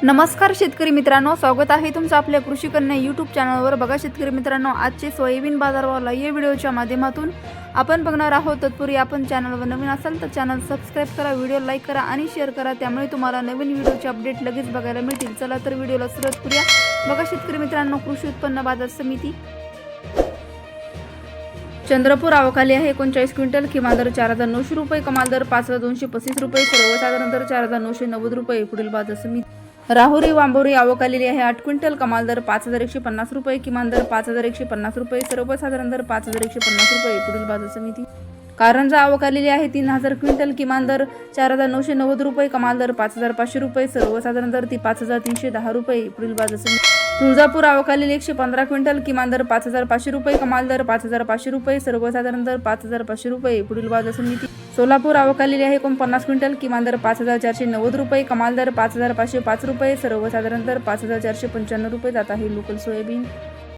नमस्कार शेतकरी मित्रांनो, स्वागत आहे तुमचं आपल्या कृषी कन्या यूट्यूब चॅनलवर। बघा शेतकरी मित्रांनो, आजचे सोयाबीन बाजारभाव या व्हिडिओच्या माध्यमातून आपण बघणार आहोत। तत्पूर्वी आपण चॅनलवर नवीन असाल तर चॅनल सबस्क्राइब करा, व्हिडिओ लाईक करा आणि शेअर करा, त्यामुळे तुम्हाला नवीन व्हिडिओचे अपडेट लगेच बघायला मिळतील। चला तर व्हिडिओला सुरुवात करूया। बघा शेतकरी मित्रांनो, कृषी उत्पन्न बाजार समिती चंद्रपूर आवकाली आहे 39 क्विंटल, किमान दर 4900 रुपये, कमाल दर 5235 रुपये, सर्वसाधारण दर 4990 रुपये। पुढील बाजार समिती राहुरी वांबोरी आवक आलेली आहे 8 क्विंटल, कमाल दर 5150 रुपये, किमान दर 5150 रुपये, सर्वसाधारण दर 5150 रुपये। पुढील बाजार समिती कारंजा आवक आलेली आहे 3000 क्विंटल, किमान दर 4990 रुपये, कमाल दर 5500 रुपये, सर्वसाधारण दर 5310 रुपये। पुढील बाजार समिती तुळजापूर आवक आलेली 115 क्विंटल, किमान दर 5500 रुपये, कमाल दर 5500 रुपये, सर्वसाधारण दर 5500 रुपये। पुढील बाजार समिती सोलापूर आवक आलेली आहे 49 क्विंटल, किमान दर 5490 रुपये, कमाल दर 5505 रुपये, सर्वसाधारण दर 5495 रुपये जात आहे। Local soybean